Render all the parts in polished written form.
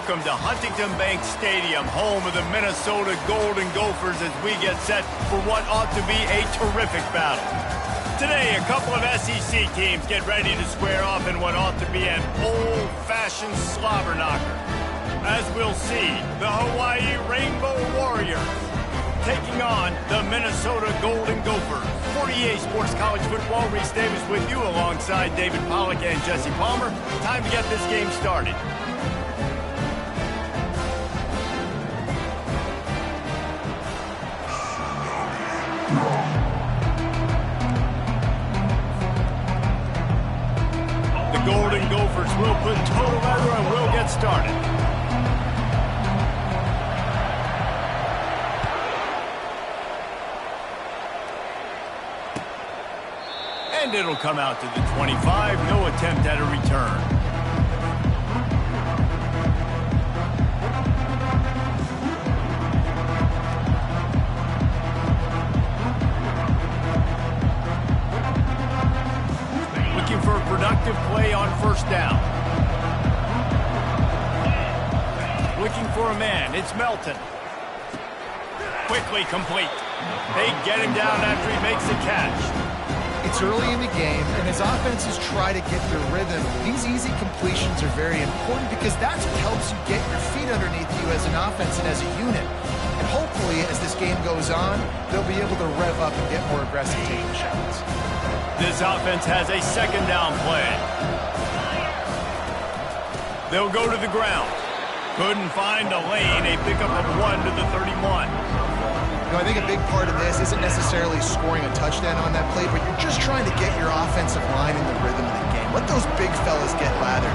Welcome to Huntington Bank Stadium, home of the Minnesota Golden Gophers, as we get set for what ought to be a terrific battle. Today, a couple of SEC teams get ready to square off in what ought to be an old-fashioned slobber knocker. As we'll see, the Hawaii Rainbow Warriors taking on the Minnesota Golden Gophers. 48 Sports College Football, Reese Davis with you alongside David Pollack and Jesse Palmer. Time to get this game started. The Golden Gophers will put total leather and will get started. And it'll come out to the 25. No attempt at a return. Looking for a productive play on first down. Looking for a man. It's Melton. Quickly complete. They get him down after he makes the catch. It's early in the game, and as offenses try to get their rhythm, these easy completions are very important because that's what helps you get your feet underneath you as an offense and as a unit. And hopefully, as this game goes on, they'll be able to rev up and get more aggressive taking shots. This offense has a second down play. They'll go to the ground. Couldn't find a lane. A pickup of 1 to the 31. You know, I think a big part of this isn't necessarily scoring a touchdown on that play, but you're just trying to get your offensive line in the rhythm of the game. Let those big fellas get lathered.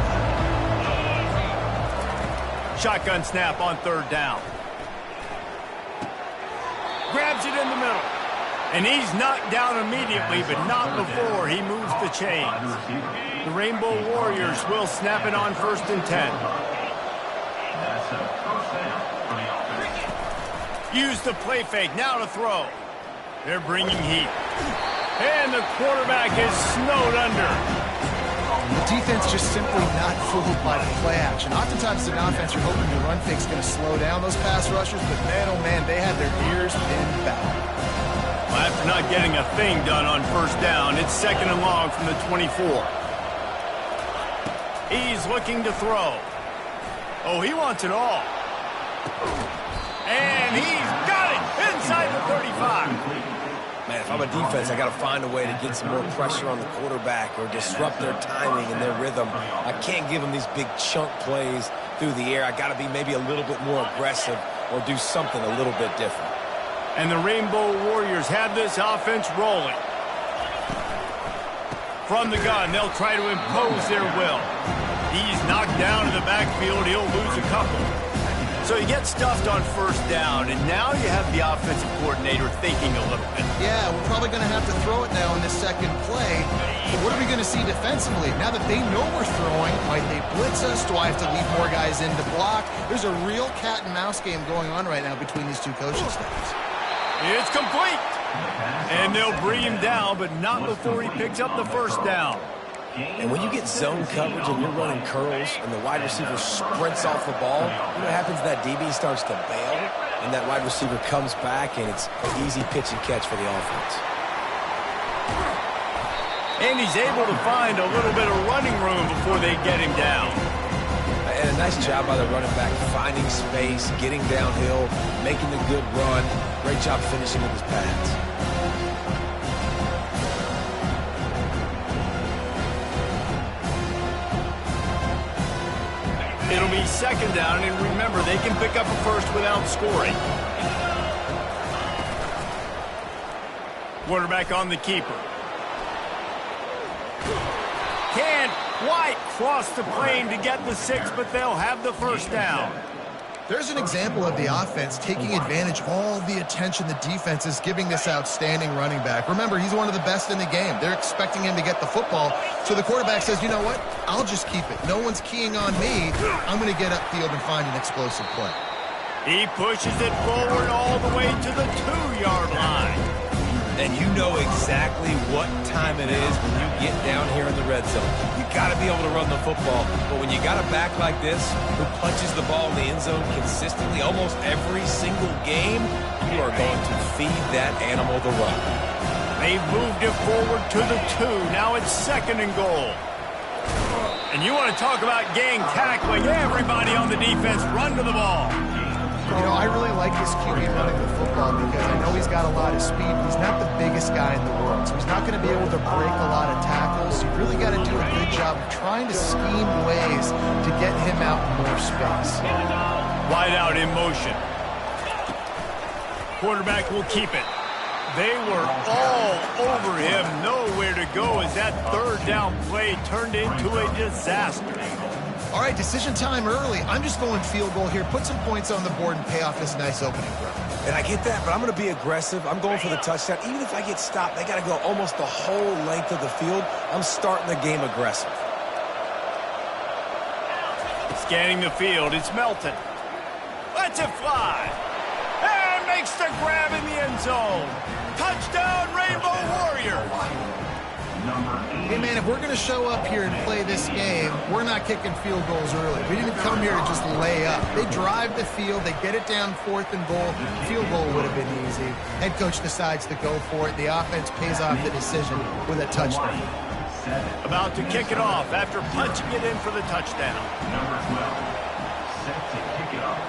Shotgun snap on third down. Grabs it in the middle. And he's knocked down immediately, but not before he moves the chains. The Rainbow Warriors will snap it on 1st and 10. Use the play fake, now to throw. They're bringing heat. And the quarterback is snowed under. The defense just simply not fooled by the play action. Oftentimes, as an offense, you're hoping your run fake's going to slow down those pass rushers, but man, oh man, they had their ears pinned back. Well, after not getting a thing done on first down, it's 2nd and long from the 24. He's looking to throw. Oh, he wants it all. And he's got it inside the 35. Man, if I'm a defense, I got to find a way to get some more pressure on the quarterback or disrupt their timing and their rhythm. I can't give them these big chunk plays through the air. I got to be maybe a little bit more aggressive or do something a little bit different. And the Rainbow Warriors have this offense rolling. From the gun, they'll try to impose their will. He's knocked down in the backfield. He'll lose a couple. So you get stuffed on first down, and now you have the offensive coordinator thinking a little bit. Yeah, we're probably going to have to throw it now in this second play. But what are we going to see defensively? Now that they know we're throwing, might they blitz us? Do I have to leave more guys in to block? There's a real cat and mouse game going on right now between these two coaching staffs. It's complete. And they'll bring him down, but not before he picks up the first down. And when you get zone coverage and you're running curls and the wide receiver sprints off the ball, you know what happens? That DB starts to bail, and that wide receiver comes back, and it's an easy pitch and catch for the offense. And he's able to find a little bit of running room before they get him down. And a nice job by the running back, finding space, getting downhill, making a good run. Great job finishing with his pads. It'll be 2nd down, and remember, they can pick up a first without scoring. Quarterback on the keeper. Can White cross the plane to get the 6, but they'll have the first down. There's an example of the offense taking advantage of all the attention the defense is giving this outstanding running back. Remember, he's one of the best in the game. They're expecting him to get the football. So the quarterback says, you know what? I'll just keep it. No one's keying on me. I'm going to get upfield and find an explosive play. He pushes it forward all the way to the 2-yard line. And you know exactly what time it is when you get down here in the red zone. You got to be able to run the football, but when you got a back like this who punches the ball in the end zone consistently almost every single game, you are going to feed that animal the run. They've moved it forward to the 2. Now it's 2nd and goal. And you want to talk about gang tackling. Everybody on the defense run to the ball. You know, I really like this QB running the football because I know he's got a lot of speed, but he's not the biggest guy in the world. So he's not going to be able to break a lot of tackles. You really got to do a good job of trying to scheme ways to get him out in more space. Wide out in motion. Quarterback will keep it. They were all over him. Nowhere to go as that 3rd down play turned into a disaster. All right, decision time early. I'm just going field goal here. Put some points on the board and pay off this nice opening drive. And I get that, but I'm going to be aggressive. I'm going for the touchdown. Even if I get stopped, they got to go almost the whole length of the field. I'm starting the game aggressive. Scanning the field, it's Melton. Lets it fly. And makes the grab in the end zone. Touchdown, Rainbow Warriors. Hey, man, if we're going to show up here and play this game, we're not kicking field goals early. We didn't come here to just lay up. They drive the field. They get it down 4th and goal. Field goal would have been easy. Head coach decides to go for it. The offense pays off the decision with a touchdown. About to kick it off after punching it in for the touchdown. Number 12, set to kick it off.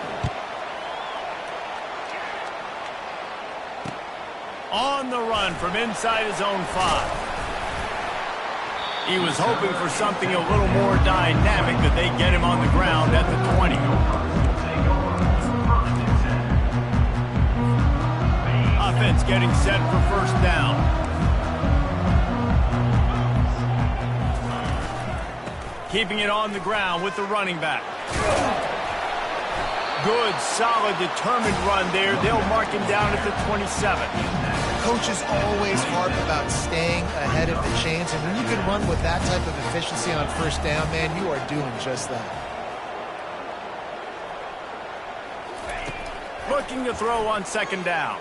On the run from inside his own 5. He was hoping for something a little more dynamic, but they get him on the ground at the 20. Offense getting set for 1st down. Keeping it on the ground with the running back. Good, solid, determined run there. They'll mark him down at the 27. Coaches always harp about staying ahead of the chains, and when you can run with that type of efficiency on 1st down, man, you are doing just that. Looking to throw on 2nd down.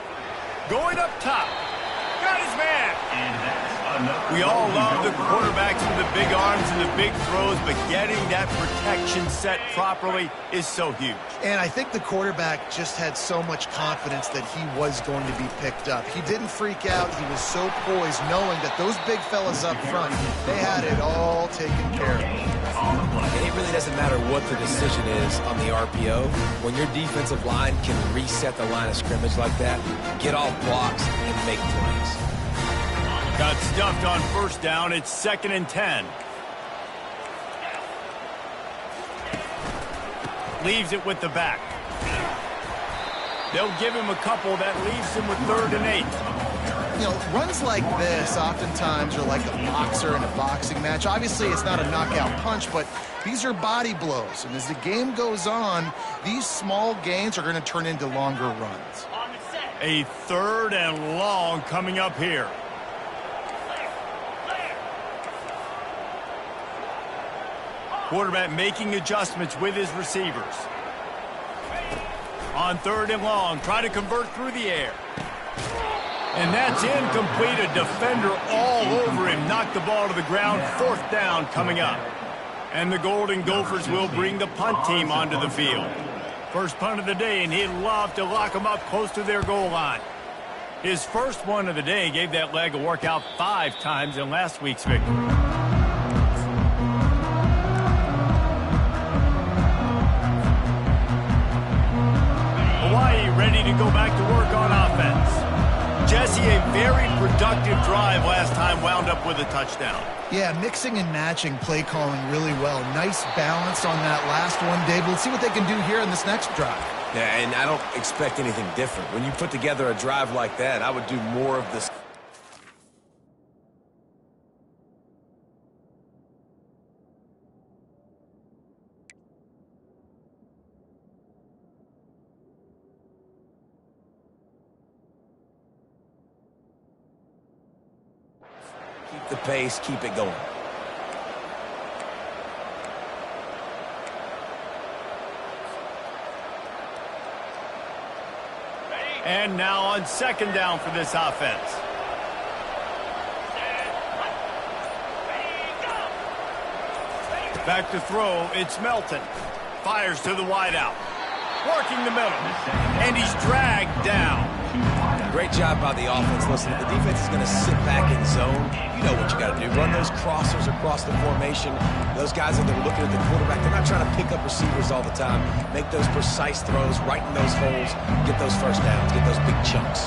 Going up top. Got his man. We all love the quarterbacks with the big arms and the big throws, but getting that protection set properly is so huge. And I think the quarterback just had so much confidence that he was going to be picked up. He didn't freak out. He was so poised, knowing that those big fellas up front, they had it all taken care of. And it really doesn't matter what the decision is on the RPO. When your defensive line can reset the line of scrimmage like that, get off blocks and make plays. Got stuffed on 1st down. It's 2nd and 10. Leaves it with the back. They'll give him a couple. That leaves him with 3rd and 8. You know, runs like this oftentimes are like a boxer in a boxing match. Obviously, it's not a knockout punch, but these are body blows. And as the game goes on, these small gains are going to turn into longer runs. A 3rd and long coming up here. Quarterback making adjustments with his receivers. On 3rd and long, try to convert through the air. And that's incomplete. A defender all over him. Knocked the ball to the ground. 4th down coming up. And the Golden Gophers will bring the punt team onto the field. First punt of the day, and he'd love to lock them up close to their goal line. His first one of the day gave that leg a workout 5 times in last week's victory. Hawaii ready to go back to work on offense. Jesse, a very productive drive last time, wound up with a touchdown. Yeah, mixing and matching play calling really well. Nice balance on that last one, Dave. We'll see what they can do here in this next drive. Yeah, and I don't expect anything different. When you put together a drive like that, I would do more of this. Keep the pace, keep it going. And now on 2nd down for this offense. Back to throw, it's Melton. Fires to the wideout. Working the middle. And he's dragged down. Great job by the offense. Listen, if the defense is going to sit back in zone, you know what you got to do. Run those crossers across the formation. Those guys that are looking at the quarterback, they're not trying to pick up receivers all the time. Make those precise throws, right in those holes, get those first downs, get those big chunks.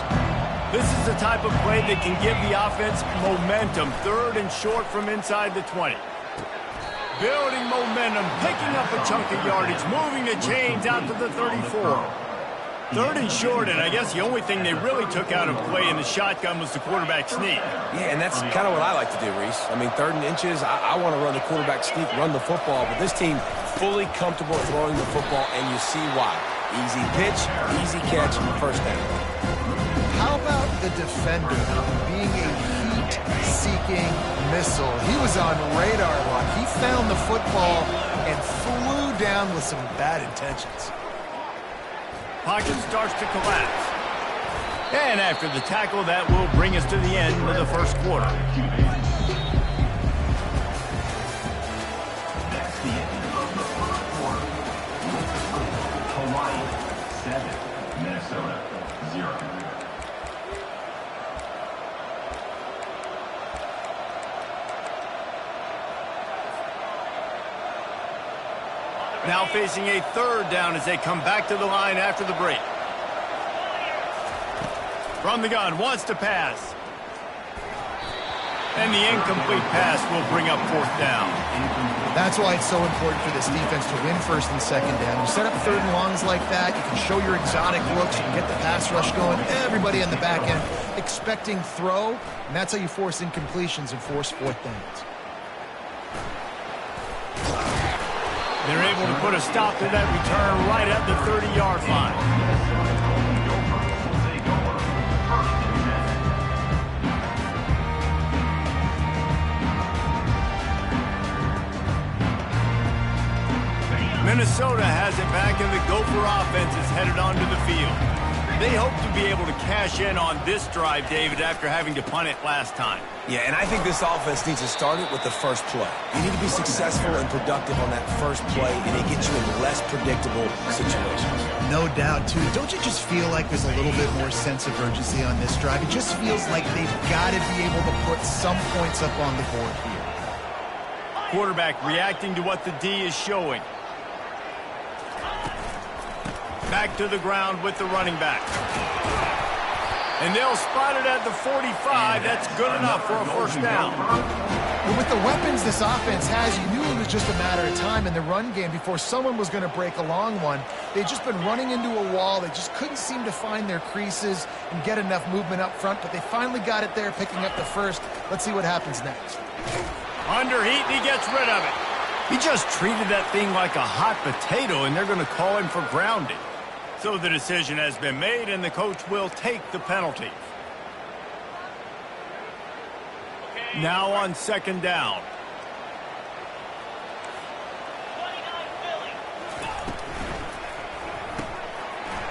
This is the type of play that can give the offense momentum. 3rd and short from inside the 20. Building momentum, picking up a chunk of yardage, moving the chains out to the 34. 3rd and short, and I guess the only thing they really took out of play in the shotgun was the quarterback sneak. Yeah, and that's kind of what I like to do, Reese. I mean, 3rd and inches, I want to run the quarterback sneak, run the football, but this team fully comfortable throwing the football, and you see why. Easy pitch, easy catch, first down. How about the defender being a heat-seeking missile? He was on radar lock. He found the football and flew down with some bad intentions. Pocket starts to collapse. And after the tackle, that will bring us to the end of the first quarter. That's the end of the first quarter. Hawaii 7, Minnesota 0. Now facing a 3rd down as they come back to the line after the break. From the gun, wants to pass. And the incomplete pass will bring up 4th down. That's why it's so important for this defense to win 1st and 2nd down. You set up 3rd and longs like that, you can show your exotic looks, you can get the pass rush going, everybody on the back end expecting throw, and that's how you force incompletions and force 4th downs. They're able to put a stop to that return right at the 30-yard line. Minnesota has it back, and the Gopher offense is headed onto the field. They hope to be able to cash in on this drive, David, after having to punt it last time. Yeah, and I think this offense needs to start it with the first play. You need to be successful and productive on that first play, and it gets you in less predictable situations. No doubt, too. Don't you just feel like there's a little bit more sense of urgency on this drive? It just feels like they've got to be able to put some points up on the board here. Quarterback reacting to what the D is showing. Back to the ground with the running back. And they'll spot it at the 45. That's good enough for a 1st down. But with the weapons this offense has, you knew it was just a matter of time in the run game before someone was going to break a long one. They'd just been running into a wall. They just couldn't seem to find their creases and get enough movement up front, but they finally got it there, picking up the 1st. Let's see what happens next. Under heat, and he gets rid of it. He just treated that thing like a hot potato, and they're going to call him for grounding. So the decision has been made, and the coach will take the penalty. Now on 2nd down.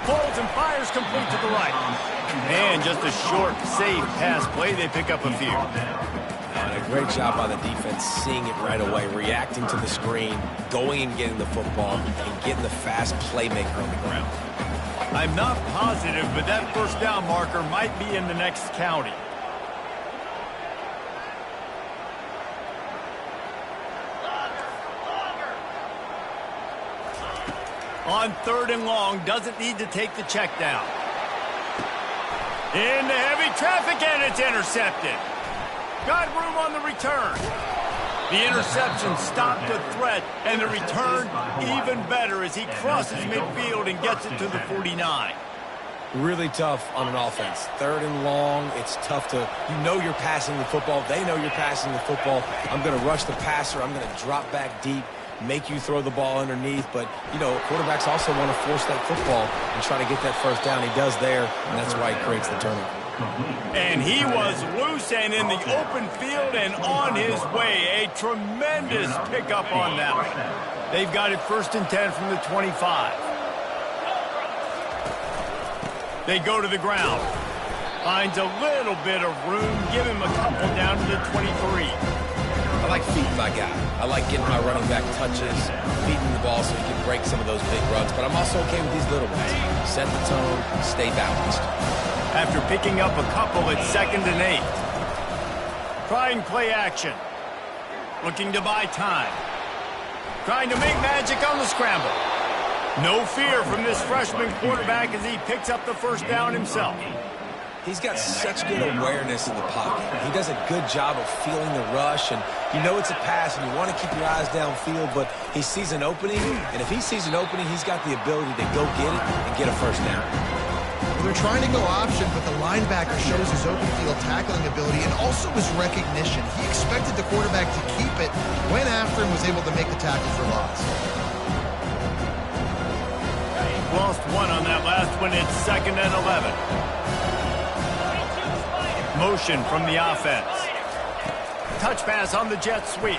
Pulls and fires complete to the right. And just a short, safe pass play. They pick up a few. A great job by the defense, seeing it right away, reacting to the screen, going and getting the football, and getting the fast playmaker on the ground. I'm not positive, but that 1st down marker might be in the next county. On 3rd and long, doesn't need to take the check down. Into heavy traffic, and it's intercepted. Got room on the return. The interception stopped the threat, and the return even better as he crosses midfield and gets it to the 49. Really tough on an offense. 3rd and long, it's tough to, you know you're passing the football. They know you're passing the football. I'm going to rush the passer. I'm going to drop back deep, make you throw the ball underneath. But, you know, quarterbacks also want to force that football and try to get that 1st down. He does there, and that's why he creates the turnover. And he was loose and in the open field and on his way. A tremendous pickup on that one. They've got it 1st and 10 from the 25. They go to the ground. Finds a little bit of room. Give him a couple down to the 23. I like feet. my guy. I like getting my running back touches, feeding the ball so he can break some of those big runs, but I'm also okay with these little ones. Set the tone, stay balanced. After picking up a couple, it's 2nd and 8. Trying play action. Looking to buy time. Trying to make magic on the scramble. No fear from this freshman quarterback as he picks up the first down himself. He's got such good awareness in the pocket. He does a good job of feeling the rush, and you know it's a pass, and you want to keep your eyes downfield, but he sees an opening, and if he sees an opening, he's got the ability to go get it and get a first down. They're trying to go option, but the linebacker shows his open field tackling ability and also his recognition. He expected the quarterback to keep it, went after him, was able to make the tackle for loss. Lost one on that last one. It's 2nd and 11. Motion from the offense. Touch pass on the jet sweep.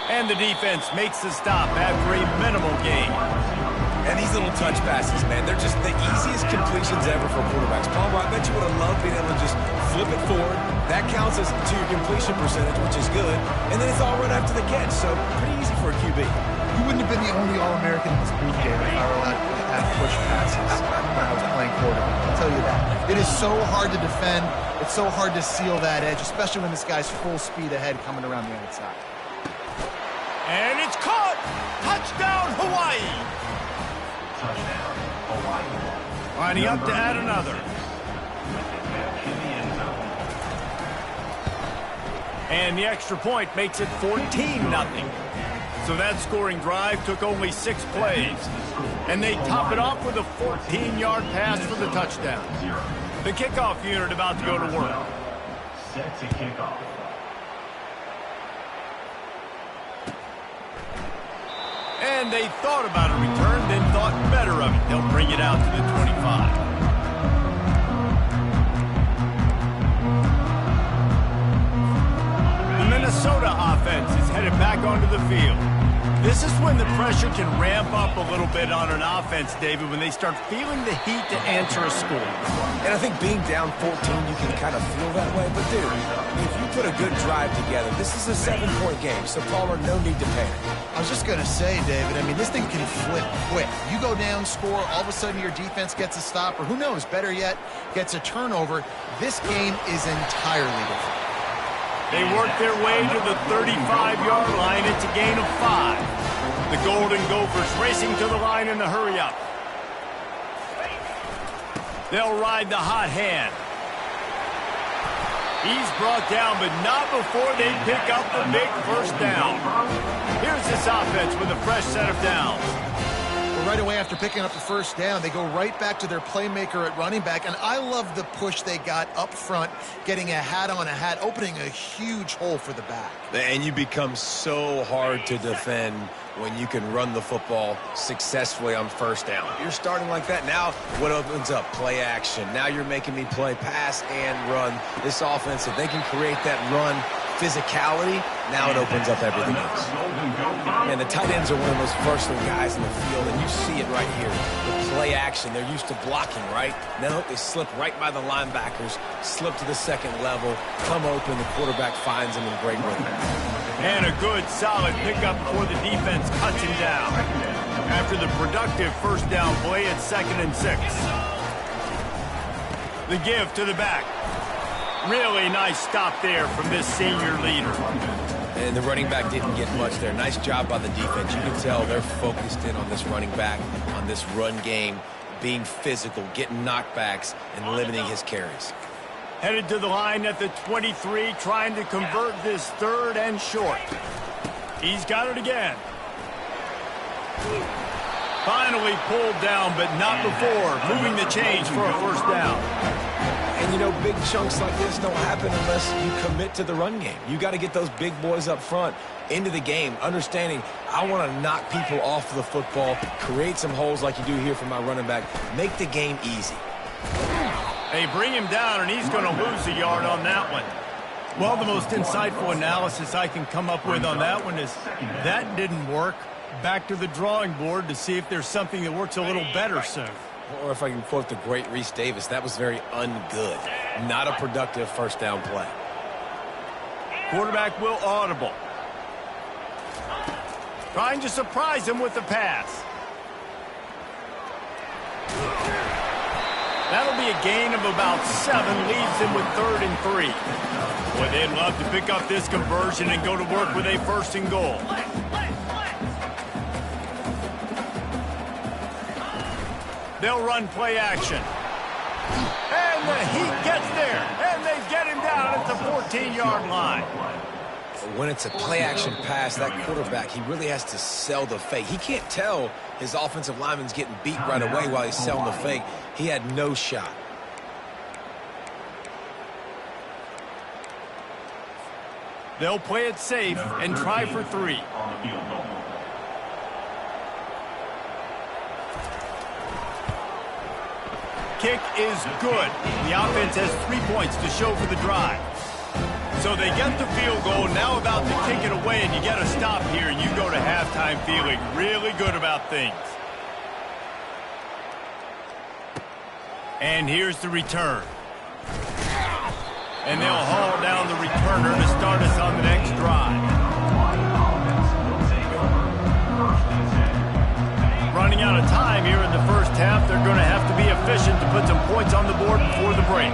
And the defense makes the stop after a minimal gain. And these little touch passes, man, they're just the easiest completions ever for quarterbacks. Palmer, I bet you would have loved being able to just flip it forward. That counts as to your completion percentage, which is good. And then it's all right after the catch, so pretty easy for a QB. You wouldn't have been the only All-American in this boot game if I were allowed to have push passes when I was playing quarterback. I'll tell you that. It is so hard to defend. It's so hard to seal that edge, especially when this guy's full speed ahead coming around the outside. And it's caught! Touchdown, Hawaii! Touchdown, Hawaii. Lining up to add another. And the extra point makes it 14-0. So that scoring drive took only 6 plays. And they top it off with a 14-yard pass for the touchdown. The kickoff unit about to go to work. Set to kick off. And they thought about a return, then thought better of it. They'll bring it out to the 25. The Minnesota offense is headed back onto the field. This is when the pressure can ramp up a little bit on an offense, David, when they start feeling the heat to answer a score. And I think being down 14, you can kind of feel that way. But, dude, if you put a good drive together, this is a 7-point game. So, Palmer, no need to panic. I was just going to say, David, I mean, this thing can flip quick. You go down, score, all of a sudden your defense gets a stop, or who knows, better yet, gets a turnover. This game is entirely different. They work their way to the 35-yard line. It's a gain of 5. The Golden Gophers racing to the line in the hurry-up. They'll ride the hot hand. He's brought down, but not before they pick up the big first down. Here's this offense with a fresh set of downs. Well, right away after picking up the first down, they go right back to their playmaker at running back, and I love the push they got up front, getting a hat on a hat, opening a huge hole for the back. And you become so hard to defend when you can run the football successfully on first down. You're starting like that. Now what opens up? Play action. Now you're making me play pass and run. This offense, if they can create that run physicality, now it opens up everything else. And the tight ends are one of the most versatile guys in the field, and you see it right here. The play action, they're used to blocking, right? Now they slip right by the linebackers, slip to the second level, come open, the quarterback finds them in great rhythm. And a good, solid pickup before the defense cuts him down. After the productive first down play, it's 2nd and 6. The give to the back. Really nice stop there from this senior leader. And the running back didn't get much there. Nice job by the defense. You can tell they're focused in on this running back, on this run game, being physical, getting knockbacks, and limiting his carries. Headed to the line at the 23, trying to convert this 3rd and short. He's got it again. Finally pulled down, but not before moving the chains for a first down. And, you know, big chunks like this don't happen unless you commit to the run game. You got to get those big boys up front into the game, understanding I want to knock people off the football, create some holes like you do here for my running back, make the game easy. They bring him down, and he's going to lose a yard on that one. Well, the most insightful analysis I can come up with on that one is that didn't work. Back to the drawing board to see if there's something that works a little better soon. Or if I can quote the great Reese Davis, that was very ungood. Not a productive first down play. Quarterback will audible. Trying to surprise him with the pass. That'll be a gain of about 7, leaves him with 3rd and 3. Boy, they'd love to pick up this conversion and go to work with a 1st and goal. They'll run play action. And the Heat gets there, and they get him down at the 14-yard line. When it's a play-action pass, that quarterback, he really has to sell the fake. He can't tell his offensive lineman's getting beat right away while he's selling the fake. He had no shot. They'll play it safe and try for 3. Kick is good. The offense has 3 points to show for the drive. So they get the field goal, now about to kick it away, and you get a stop here, and you go to halftime feeling really good about things. And here's the return. And they'll haul down the returner to start us on the next drive. Running out of time here in the first half, they're going to have to be efficient to put some points on the board before the break.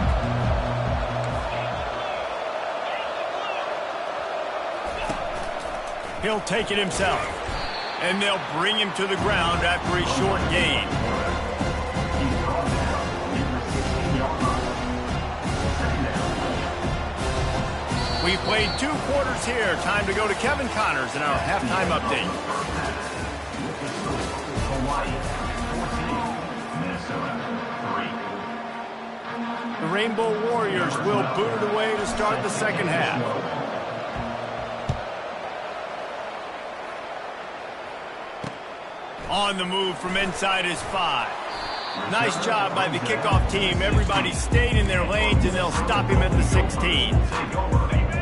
He'll take it himself. And they'll bring him to the ground after a short gain. We played 2 quarters here. Time to go to Kevin Connors in our halftime update. The Rainbow Warriors will boot it away to start the second half. On the move from inside his 5. Nice job by the kickoff team. Everybody stayed in their lanes, and they'll stop him at the 16.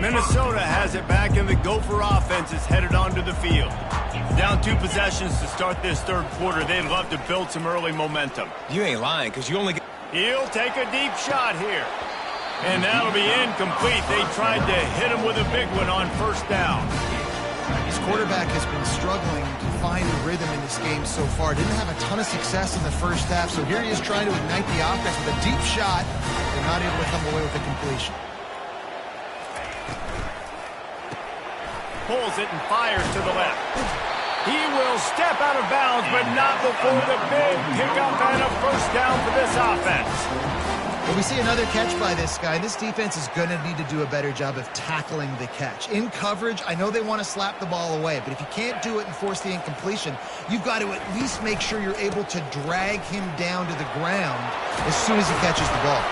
Minnesota has it back, and the Gopher offense is headed onto the field. Down 2 possessions to start this 3rd quarter. They'd love to build some early momentum. You ain't lying, because you only get... He'll take a deep shot here. And that'll be incomplete. They tried to hit him with a big one on 1st down. His quarterback has been struggling to find a rhythm in this game so far. Didn't have a ton of success in the first half, so here he is trying to ignite the offense with a deep shot. They're not able to come away with a completion. Pulls it and fires to the left. He will step out of bounds, but not before the big pickup and a 1st down for this offense. Well, we see another catch by this guy. This defense is going to need to do a better job of tackling the catch. In coverage, I know they want to slap the ball away, but if you can't do it and force the incompletion, you've got to at least make sure you're able to drag him down to the ground as soon as he catches the ball.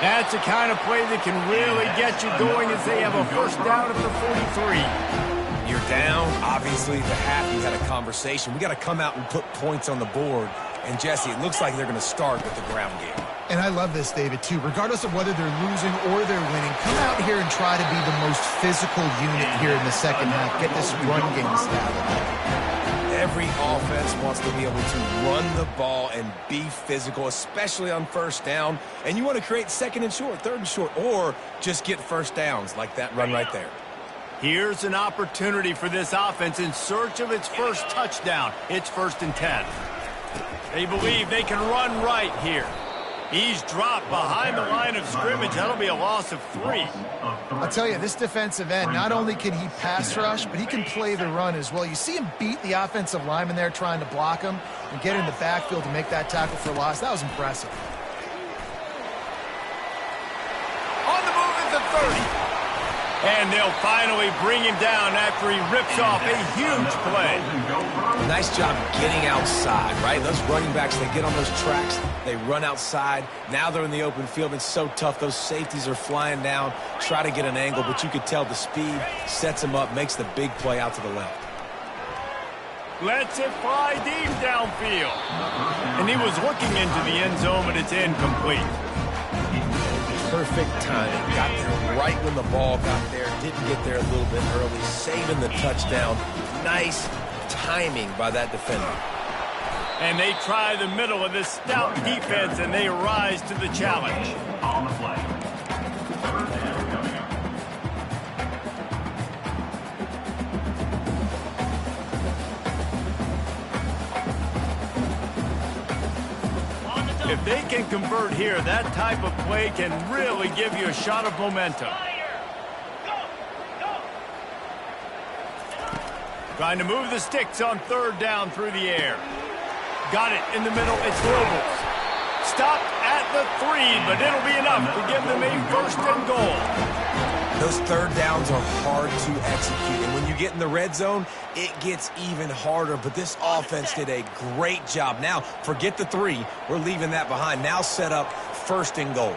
That's the kind of play that can really get you going as they have a 1st down at the 43. You're down. Obviously, the half you had a conversation. We got to come out and put points on the board. And, Jesse, it looks like they're going to start with the ground game. And I love this, David, too. Regardless of whether they're losing or they're winning, come out here and try to be the most physical unit here in the second half. Get this run game established. Every offense wants to be able to run the ball and be physical, especially on 1st down. And you want to create 2nd and short, 3rd and short, or just get 1st downs like that run right there. Here's an opportunity for this offense in search of its 1st touchdown. It's 1st and 10. They believe they can run right here. He's dropped behind the line of scrimmage. That'll be a loss of 3. I'll tell you, this defensive end, not only can he pass rush, but he can play the run as well. You see him beat the offensive lineman there trying to block him and get in the backfield to make that tackle for loss. That was impressive. On the move at the 30. And they'll finally bring him down after he rips off a huge play. Nice job getting outside, right? Those running backs, they get on those tracks, they run outside. Now they're in the open field. It's so tough. Those safeties are flying down, try to get an angle, but you could tell the speed sets him up, makes the big play out to the left. Lets it fly deep downfield. And he was looking into the end zone, but it's incomplete. Perfect timing. Got there right when the ball got there. Didn't get there a little bit early. Saving the touchdown. Nice timing by that defender. And they try the middle of this stout defense, and they rise to the challenge. On the play. If they can convert here, that type of play can really give you a shot of momentum. Trying to move the sticks on third down through the air. Got it in the middle. It's Robles. Stopped at the 3, but it'll be enough to give them a first and goal. Those third downs are hard to execute, and when you get in the red zone, it gets even harder. But this offense did a great job. Now, forget the 3. We're leaving that behind. Now set up first and goal.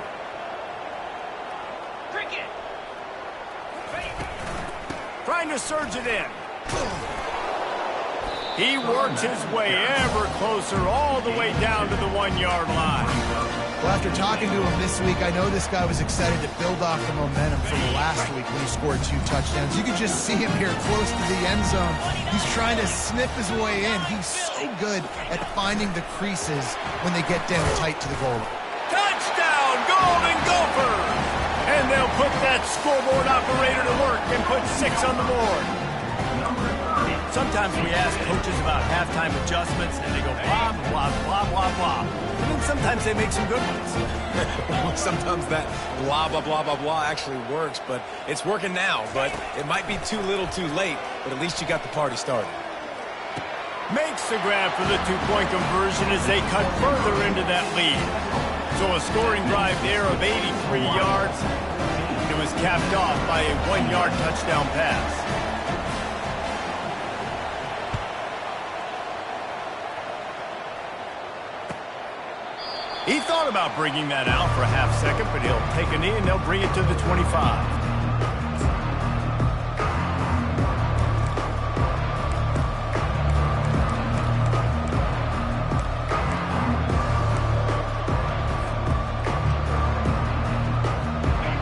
Trying to surge it in. He works his way ever closer all the way down to the 1-yard line. Well, after talking to him this week, I know this guy was excited to build off the momentum from last week when he scored 2 touchdowns. You can just see him here close to the end zone. He's trying to snip his way in. He's so good at finding the creases when they get down tight to the goal. Touchdown, Golden Gophers! And they'll put that scoreboard operator to work and put 6 on the board. Sometimes we ask coaches about halftime adjustments, and they go blah, blah, blah, blah, blah. And then sometimes they make some good ones. Sometimes that blah, blah, blah, blah, blah actually works, but it's working now. But it might be too little too late, but at least you got the party started. Makes the grab for the 2-point conversion as they cut further into that lead. So a scoring drive there of 83 yards. It was capped off by a 1-yard touchdown pass. He thought about bringing that out for a half second, but he'll take a knee and they'll bring it to the 25.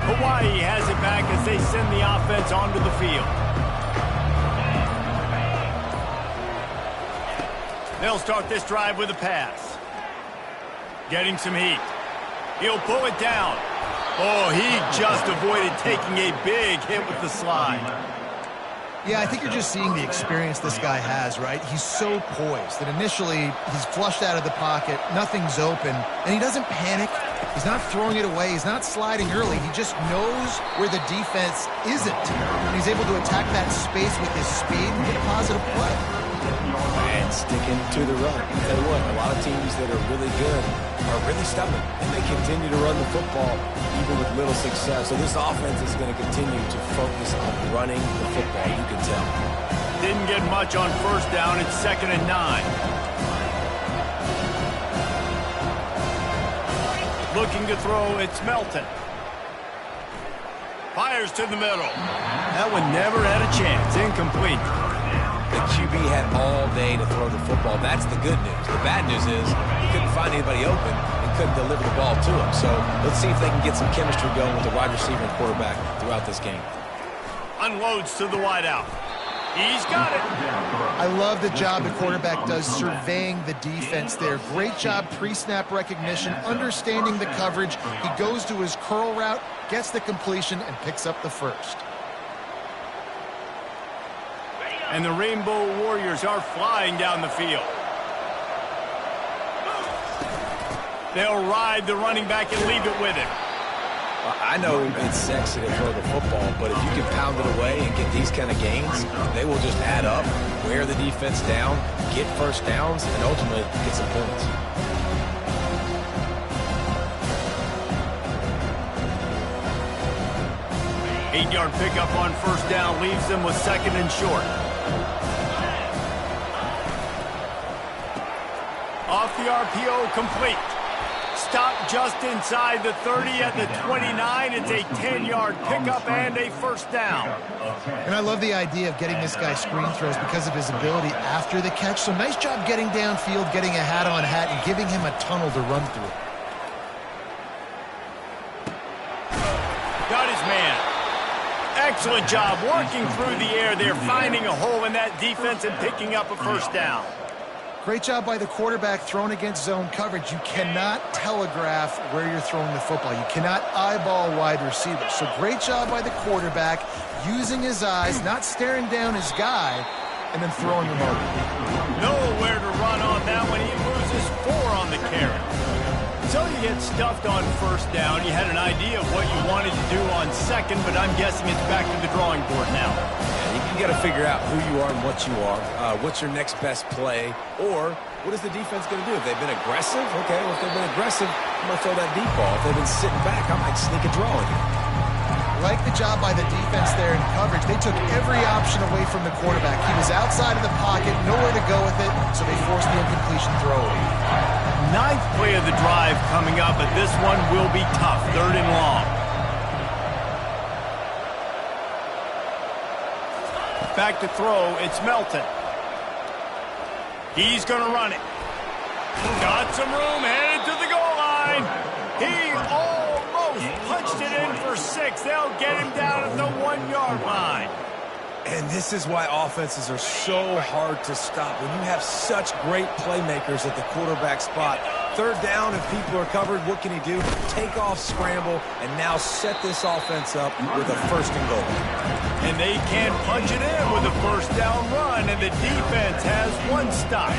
Hawaii has it back as they send the offense onto the field. They'll start this drive with a pass. Getting some heat. He'll pull it down. Oh, he just avoided taking a big hit with the slide. Yeah, I think you're just seeing the experience this guy has, right? He's so poised that initially he's flushed out of the pocket, nothing's open, and he doesn't panic. He's not throwing it away. He's not sliding early. He just knows where the defense isn't. And he's able to attack that space with his speed and get a positive play. And sticking to the run. I tell you what, a lot of teams that are really good are really stubborn, and they continue to run the football even with little success. So this offense is going to continue to focus on running the football, you can tell. Didn't get much on first down. It's 2nd and 9. Looking to throw, it's Melton. Fires to the middle. That one never had a chance. Incomplete. The QB had all day to throw the football. That's the good news. The bad news is he couldn't find anybody open and couldn't deliver the ball to him. So let's see if they can get some chemistry going with the wide receiver and quarterback throughout this game. Unloads to the wideout. He's got it. I love the job the quarterback does surveying the defense there. Great job pre-snap recognition, understanding the coverage. He goes to his curl route, gets the completion, and picks up the first. And the Rainbow Warriors are flying down the field. They'll ride the running back and leave it with him. I know it's sexy to throw the football, but if you can pound it away and get these kind of gains, they will just add up, wear the defense down, get first downs, and ultimately get some points. Eight-yard pickup on first down leaves them with 2nd and short. Off the RPO, complete. Stop just inside the 30 at the 29. It's a 10-yard pickup and a first down. And I love the idea of getting this guy screen throws because of his ability after the catch. So nice job getting downfield, getting a hat-on-hat, and giving him a tunnel to run through. Got his man. Excellent job working through the air there, finding a hole in that defense and picking up a first down. Great job by the quarterback thrown against zone coverage. You cannot telegraph where you're throwing the football. You cannot eyeball wide receivers. So great job by the quarterback using his eyes, not staring down his guy, and then throwing him over. Nowhere to run on that one. He loses 4 on the carry. So you get stuffed on first down. You had an idea of what you wanted to do on second, but I'm guessing it's back to the drawing board now. Yeah, you got to figure out who you are and what you are. What's your next best play? Or what is the defense going to do? If they've been aggressive, okay, well, if they've been aggressive, I'm going to throw that deep ball. If they've been sitting back, I might sneak a draw in here. Like the job by the defense there in coverage. They took every option away from the quarterback. He was outside of the pocket, nowhere to go with it, so they forced the incompletion throw. Ninth play of the drive coming up, but this one will be tough. 3rd and long. Back to throw, it's Melton. He's going to run it. Got some room, headed to the goal line. He almost punched it in for 6. They'll get him down at the 1-yard line. And this is why offenses are so hard to stop. When you have such great playmakers at the quarterback spot, 3rd down, if people are covered, what can he do? Take off, scramble, and now set this offense up with a 1st and goal. And they can't punch it in with a 1st down run, and the defense has 1 stop.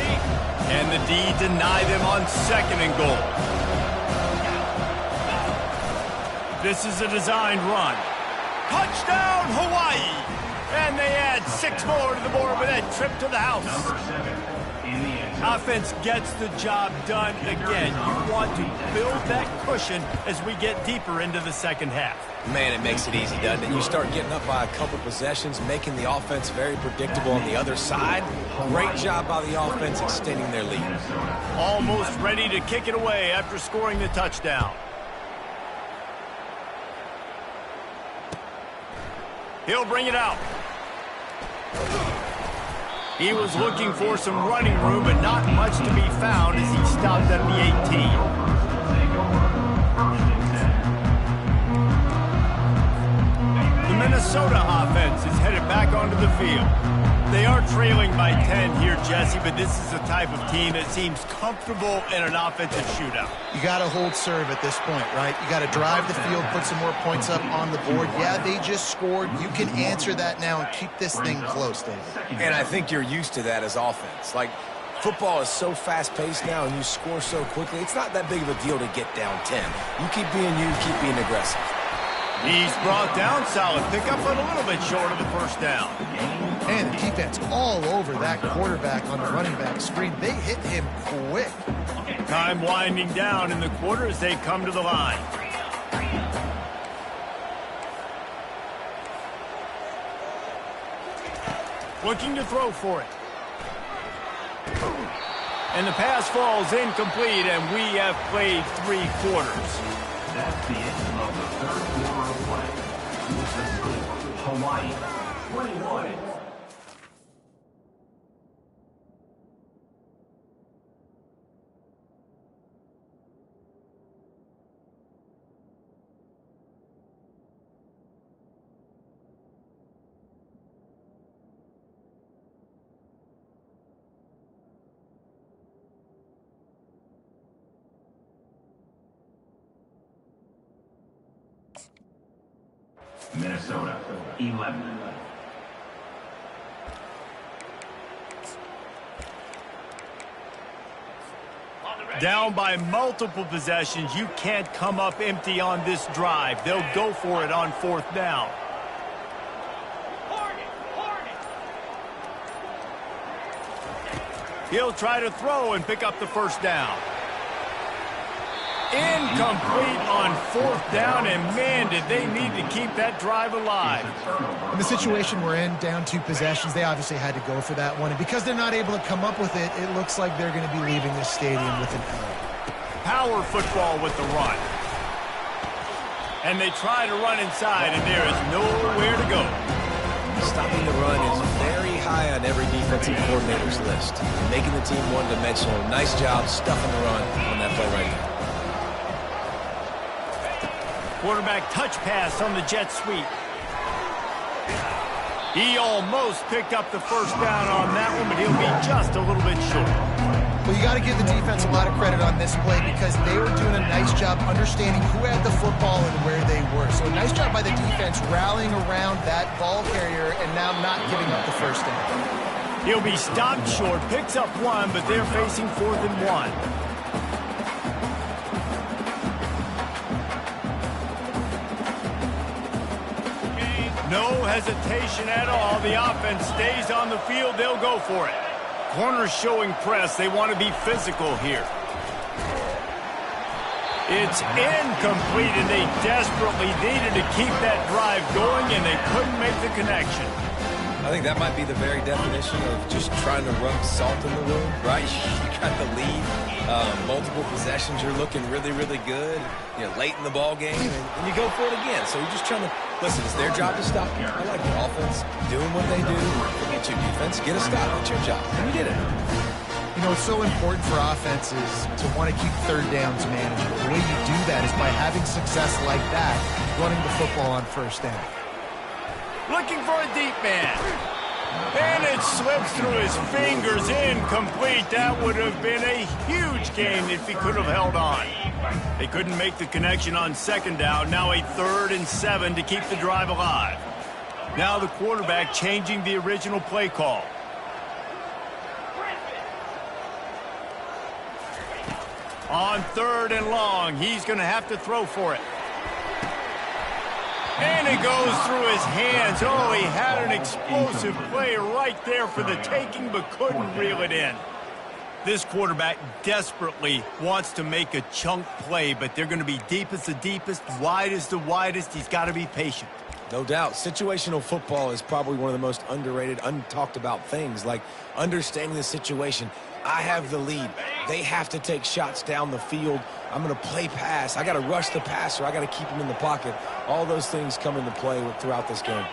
And the D deny them on 2nd and goal. This is a designed run. Touchdown, Hawaii! And they add 6 more to the board with that trip to the house. Offense gets the job done again. You want to build that cushion as we get deeper into the 2nd half. Man, it makes it easy, doesn't it? You start getting up by a couple possessions, making the offense very predictable on the other side. Great job by the offense extending their lead. Almost ready to kick it away after scoring the touchdown. He'll bring it out. He was looking for some running room, but not much to be found as he stopped at the 18. The Minnesota offense is headed back onto the field. They are trailing by 10 here, Jesse, but this is the type of team that seems comfortable in an offensive shootout. You got to hold serve at this point, right? You got to drive the field, put some more points up on the board. Yeah, they just scored. You can answer that now and keep this thing close, David. And I think you're used to that as offense. Like, football is so fast-paced now and you score so quickly, it's not that big of a deal to get down 10. You keep being you, keep being aggressive. He's brought down solid pickup, but a little bit short of the 1st down. And the defense all over that quarterback on the running back screen. They hit him quick. Time winding down in the quarter as they come to the line. Looking to throw for it. And the pass falls incomplete, and we have played 3 quarters. That's the end of the 3rd quarter of play. With the score, Hawaii 21. Minnesota 11. Down by multiple possessions, you can't come up empty on this drive. They'll go for it on 4th down. He'll try to throw and pick up the 1st down. Incomplete on 4th down, and man, did they need to keep that drive alive. In the situation we're in, down 2 possessions, they obviously had to go for that one. And because they're not able to come up with it, it looks like they're going to be leaving this stadium with an L. Power football with the run. And they try to run inside, and there is nowhere to go. Stopping the run is very high on every defensive coordinator's list. Making the team one-dimensional. Nice job stuffing the run on that play right there. Quarterback touch pass on the jet sweep. He almost picked up the 1st down on that one, but he'll be just a little bit short. Well, you got to give the defense a lot of credit on this play because they were doing a nice job understanding who had the football and where they were. So a nice job by the defense rallying around that ball carrier and now not giving up the 1st down. He'll be stopped short, picks up 1, but they're facing 4th and 1. No hesitation at all. The offense stays on the field. They'll go for it. Corners showing press. They want to be physical here. It's incomplete, and they desperately needed to keep that drive going, and they couldn't make the connection. I think that might be the very definition of just trying to rub salt in the wound, right? You got the lead, multiple possessions, you're looking really, really good, late in the ball game, and you go for it again. So you're just trying to, listen, it's their job to stop you. I like the offense doing what they do. Forget your defense, get a stop. It's your job, and you did it. It's so important for offenses to want to keep third downs manageable. The way you do that is by having success like that, running the football on first down. Looking for a deep man. And it slips through his fingers, incomplete. That would have been a huge game if he could have held on. They couldn't make the connection on second down. Now a 3rd and 7 to keep the drive alive. Now the quarterback changing the original play call. On 3rd and long, he's going to have to throw for it. And it goes through his hands. Oh, he had an explosive play right there for the taking, but couldn't reel it in. This quarterback desperately wants to make a chunk play, but they're going to be deep as the deepest, wide as the widest. He's got to be patient. No doubt. Situational football is probably one of the most underrated, untalked about things, like understanding the situation. I have the lead. They have to take shots down the field. I'm going to play pass. I got to rush the passer. I got to keep him in the pocket. All those things come into play throughout this game.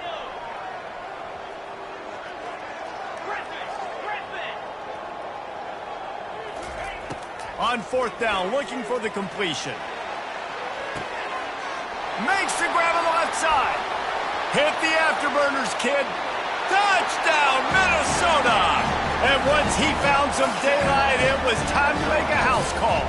On 4th down, looking for the completion. Makes the grab on the left side. Hit the afterburners, kid. Touchdown, Minnesota! And once he found some daylight, it was time to make a house call.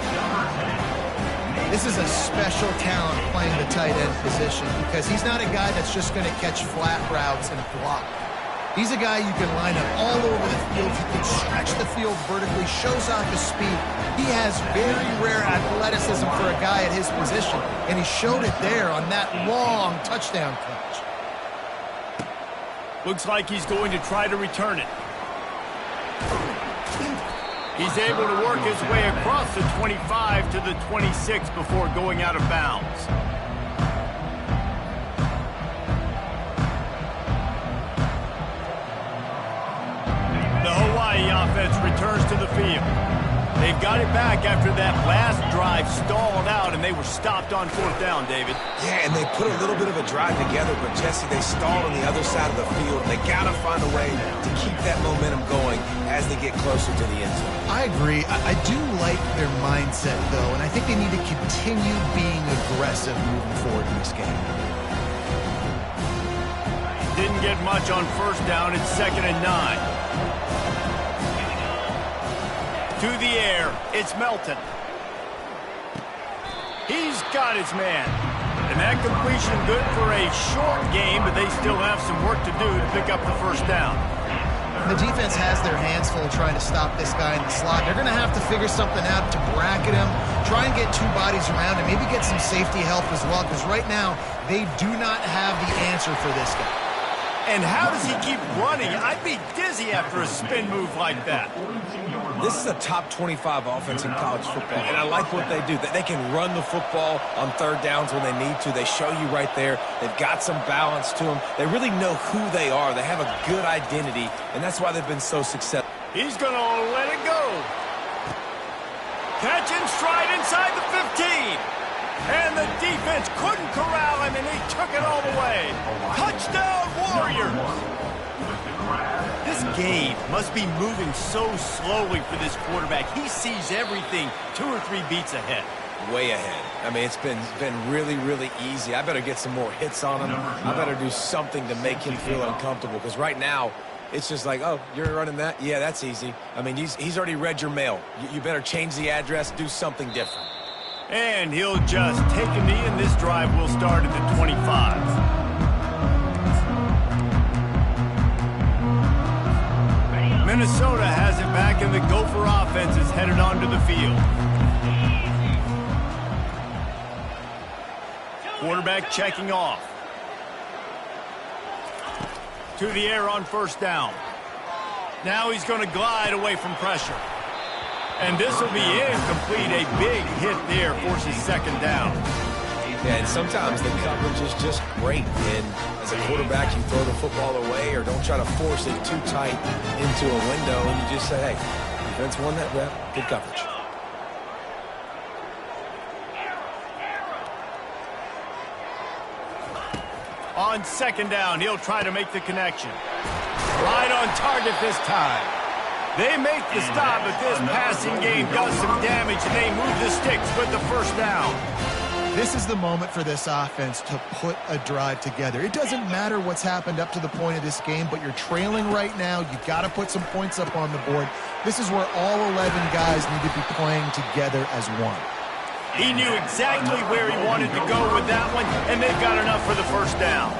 This is a special talent playing the tight end position because he's not a guy that's just going to catch flat routes and block. He's a guy you can line up all over the field. He can stretch the field vertically, shows off his speed. He has very rare athleticism for a guy at his position, and he showed it there on that long touchdown catch. Looks like he's going to try to return it. He's able to work his way across the 25 to the 26 before going out of bounds. The Hawaii offense returns to the field. They've got it back after that last drive stalled out, and they were stopped on 4th down, David. Yeah, and they put a little bit of a drive together, but, Jesse, they stalled on the other side of the field. They got to find a way to keep that momentum going as they get closer to the end zone. I agree. I do like their mindset, though, and I think they need to continue being aggressive moving forward in this game. Didn't get much on 1st down. It's 2nd and 9. To the air, it's Melton. He's got his man. And that completion good for a short game, but they still have some work to do to pick up the 1st down. The defense has their hands full trying to stop this guy in the slot. They're going to have to figure something out to bracket him, try and get 2 bodies around him, maybe get some safety help as well, because right now they do not have the answer for this guy. And how does he keep running? I'd be dizzy after a spin move like that. This is a top 25 offense in college football, and I like what they do. They can run the football on 3rd downs when they need to. They show you right there. They've got some balance to them. They really know who they are. They have a good identity, and that's why they've been so successful. He's going to let it go. Catch and stride inside the 15. And the defense couldn't corral him, and he took it all the way. Touchdown, Warriors! This game must be moving so slowly for this quarterback. He sees everything 2 or 3 beats ahead. Way ahead. I mean, it's been really, really easy. I better get some more hits on him. I better do something to make him feel uncomfortable, because right now, it's just like, oh, you're running that? Yeah, that's easy. I mean, he's already read your mail. You better change the address, do something different. And he'll just take a knee, and this drive will start at the 25. Minnesota has it back, and the Gopher offense is headed onto the field. Quarterback checking off. to the air on first down. Now he's going to glide away from pressure. And this will be incomplete. A big hit there forces second down. Yeah, and sometimes the coverage is just great. And as a quarterback, you throw the football away or don't try to force it too tight into a window. And you just say, hey, defense won that rep. Good coverage. On second down, he'll try to make the connection. Right on target this time. They make the stop, but this passing game does some damage, and they move the sticks with the first down. This is the moment for this offense to put a drive together. It doesn't matter what's happened up to the point of this game, but you're trailing right now. You've got to put some points up on the board. This is where all 11 guys need to be playing together as one. He knew exactly where he wanted to go with that one, and they've got enough for the first down.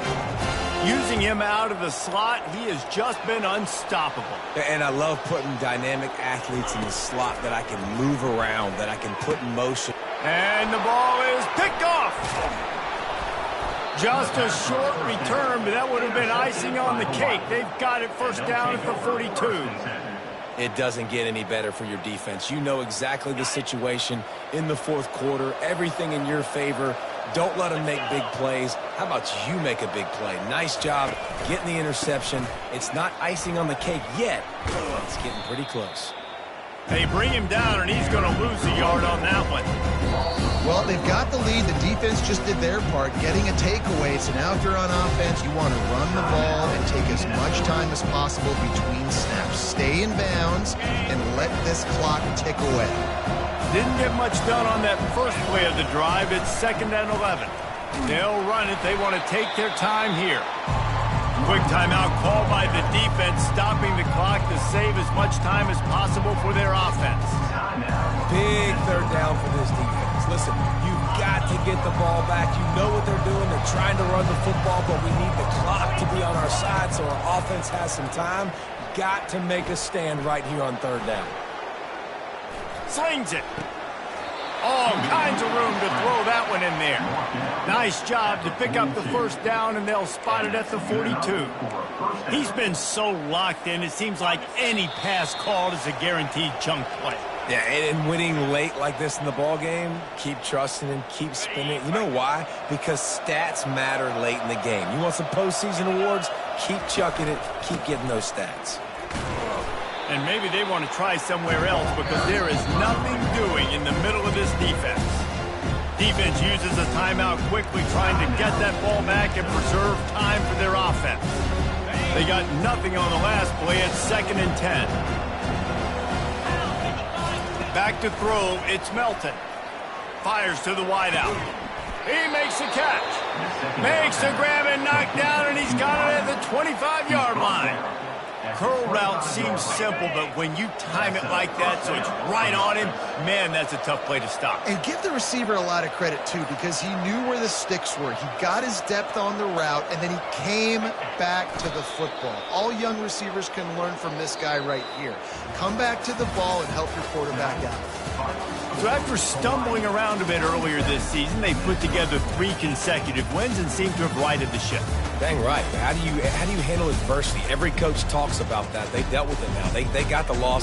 Using him out of the slot, he has just been unstoppable. And I love putting dynamic athletes in the slot that I can move around, that I can put in motion. And the ball is picked off. Just a short return, but that would have been icing on the cake. They've got it first down at the 42. It doesn't get any better for your defense. You know exactly the situation in the fourth quarter, everything in your favor. Don't let them make big plays. How about you make a big play? Nice job getting the interception. It's not icing on the cake yet, but it's getting pretty close. They bring him down, and he's going to lose a yard on that one. Well, they've got the lead. The defense just did their part, getting a takeaway. So now if you're on offense, you want to run the ball and take as much time as possible between snaps. Stay in bounds and let this clock tick away. Didn't get much done on that first play of the drive. It's 2nd and 11. They'll run it. They want to take their time here. Quick timeout called by the defense, stopping the clock to save as much time as possible for their offense. Big third down for this defense. Listen, you've got to get the ball back. You know what they're doing. They're trying to run the football, but we need the clock to be on our side so our offense has some time. Got to make a stand right here on third down. Slings it. All kinds of room to throw that one in there. Nice job to pick up the first down, and they'll spot it at the 42. He's been so locked in, it seems like any pass called is a guaranteed chunk play. Yeah, and winning late like this in the ball game, keep trusting him, keep spinning. You know why? Because stats matter late in the game. You want some postseason awards? Keep chucking it, keep getting those stats. And maybe they want to try somewhere else because there is nothing doing in the middle of this defense. Defense uses a timeout quickly, trying to get that ball back and preserve time for their offense. They got nothing on the last play. It's 2nd and 10. Back to throw. It's Melton. Fires to the wideout. He makes the catch. Makes the grab and knock down, and he's got it at the 25-yard line. Curl route seems simple, but when you time it like that so it's right on him, man, that's a tough play to stop. And give the receiver a lot of credit, too, because he knew where the sticks were. He got his depth on the route, and then he came back to the football. All young receivers can learn from this guy right here. Come back to the ball and help your quarterback out. So after stumbling around a bit earlier this season, they put together 3 consecutive wins and seem to have righted the ship. Dang right. How do you handle adversity? Every coach talks about that. They dealt with it now. They got the loss.